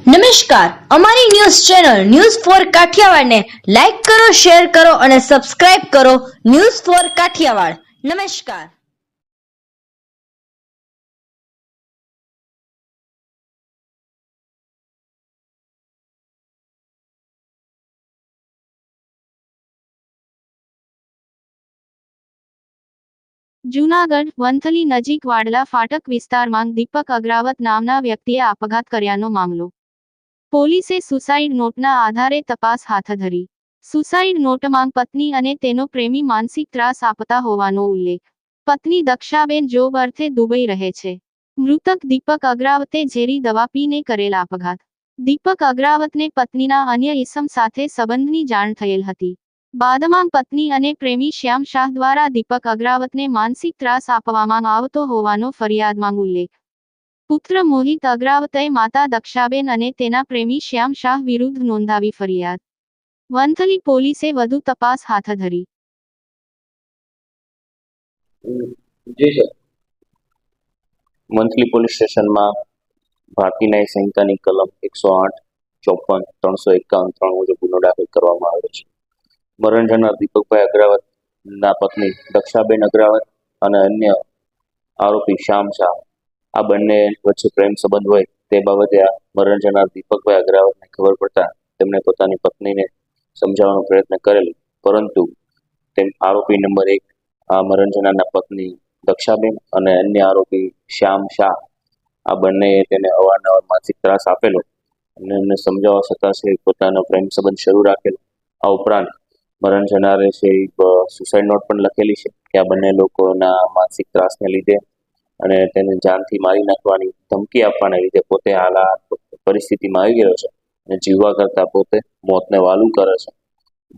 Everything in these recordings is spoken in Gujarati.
નમસ્કાર, અમારી ન્યૂઝ ચેનલ ન્યૂઝ ફોર કાઠિયાવાડને લાઈક કરો, શેર કરો અને સબસ્ક્રાઇબ કરો. News for Kathiawad. નમસ્કાર. જૂનાગઢ વંથલી નજીક વાડલા ફાટક વિસ્તારમાં દીપક અગ્રાવત નામના વ્યક્તિએ આપઘાત કર્યાનો મામલો. પોલીસે સુસાઇડ નોટના આધારે તપાસ હાથ ધરી. સુસાઇડ નોટમાં પત્ની અને તેનો પ્રેમી માનસિક ત્રાસ આપતા હોવાનો ઉલ્લેખ. પત્ની દક્ષાબેન જોબ અર્થે દુબઈ રહે છે. મૃતક દીપક અગ્રાવતે ઝેરી દવા પીને કરેલ આપઘાત. દીપક અગ્રાવતને પત્નીના અન્ય ઇસમ સાથે સંબંધની જાણ થયેલ હતી. બાદમાં પત્ની અને પ્રેમી શ્યામ શાહ દ્વારા દીપક અગ્રાવતને માનસિક ત્રાસ આપવામાં આવતો હોવાનો ફરિયાદમાં ઉલ્લેખ. પુત્ર મોહિત અગ્રાવતે માતા દક્ષાબેન અને તેના પ્રેમી શ્યામ શાહ વિરુદ્ધ નોંધાવી ફરિયાદ. વંથલી પોલીસે વધુ તપાસ હાથ ધરી. જી સર, મંથલી પોલીસ સ્ટેશનમાં ભારતીય ન્યાય સંહિતાની કલમ 108, 54, 351, 3 મુજબ ગુનો દાખલ કરવામાં આવ્યો છે. મરણ જનાર દીપકભાઈ અગ્રાવતના પત્ની દક્ષાબેન અગ્રાવત અને અન્ય આરોપી શ્યામ શાહ, આ બંને વચ્ચે પ્રેમ સંબંધ હોય તે બાબતે આ મરણ જનાર દીપકભાઈ અગ્રાવતને ખબર પડતા તેમણે પોતાની પત્નીને સમજાવવાનો પ્રયત્ન કરેલ, પરંતુ તેમ આરોપી નંબર 1 આ મરણ જનારના પત્ની દક્ષાબેન અને અન્ય આરોપી શ્યામ શાહ, આ બંને તેને અવારનવાર માનસિક ત્રાસ આપેલો અને એમને સમજાવવા છતાં છે પોતાનો પ્રેમ સંબંધ શરૂ રાખેલો. આ ઉપરાંત મરણ જનારે છે સુસાઇડ નોટ પણ લખેલી છે કે આ બંને લોકોના માનસિક ત્રાસને લીધે અને તેને જાનથી મારી નાખવાની ધમકી આપવાને લીધે પોતે હાલ આ પરિસ્થિતિમાં આવી ગયો છે અને જીવવા કરતા પોતે મોતને વાલું કરે છે.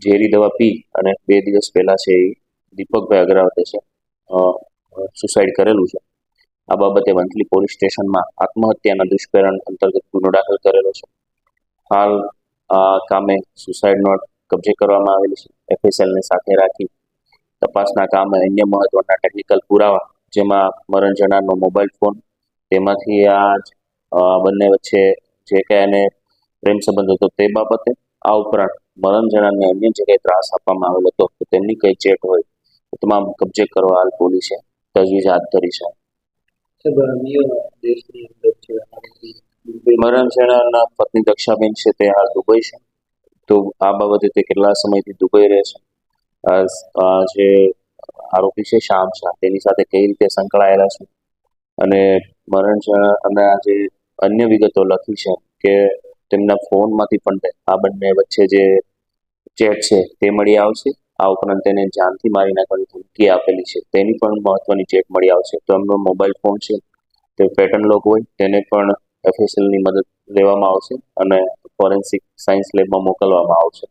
ઝેરી દવા પી અને 2 દિવસ પહેલા છે એ દીપકભાઈ અગ્રાવતે છે સુસાઇડ કરેલું છે. આ બાબતે વંથલી પોલીસ સ્ટેશનમાં આત્મહત્યાના દુષ્કર્મ અંતર્ગત ગુનો દાખલ કરેલો છે. હાલ આ કામે સુસાઇડ નોટ કબજે કરવામાં આવેલી છે. એફએસએલને સાથે રાખી તપાસના કામે અન્ય મહત્વના ટેકનિકલ પુરાવા, જેમાં મરણ જનારનો મોબાઈલ ફોન, તેમાંથી આ બંને વચ્ચે જે કંઈ એને પ્રેમ સંબંધ હતો તે બાબતે, આ ઉપરાંત મરણ જનારને અન્ય જગ્યાએ ત્રાસ આપવામાં આવેલો હતો તો તેમની કઈ ચેટ હોય તમામ કબજે કરવા હાલ પોલીસે તજવીજ હાથ ધરી છે. મરણ જનારના પત્ની દક્ષાબેન છે તે હાલ દુબઈ છે, તો આ બાબતે તે કેટલા સમયથી દુબઈ રહે છે, જે આરોપી છે શ્યામ શાહ તેની સાથે કઈ રીતે સંકળાયેલા છે અને મરણ જનાર અને આ જે અન્ય વિગતો લખી છે કે તેમના ફોનમાંથી પણ આ બંને વચ્ચે જે ચેટ છે તે મળી આવશે. આ ઉપરાંત તેને જાનથી મારી નાખવાની ધમકી આપેલી છે તેની પણ મહત્વની ચેટ મળી આવશે. તો એમનો મોબાઈલ ફોન છે તે પેટર્ન લોક હોય તેને પણ એફએસએલની મદદ લેવામાં આવશે અને ફોરેન્સિક સાયન્સ લેબમાં મોકલવામાં આવશે.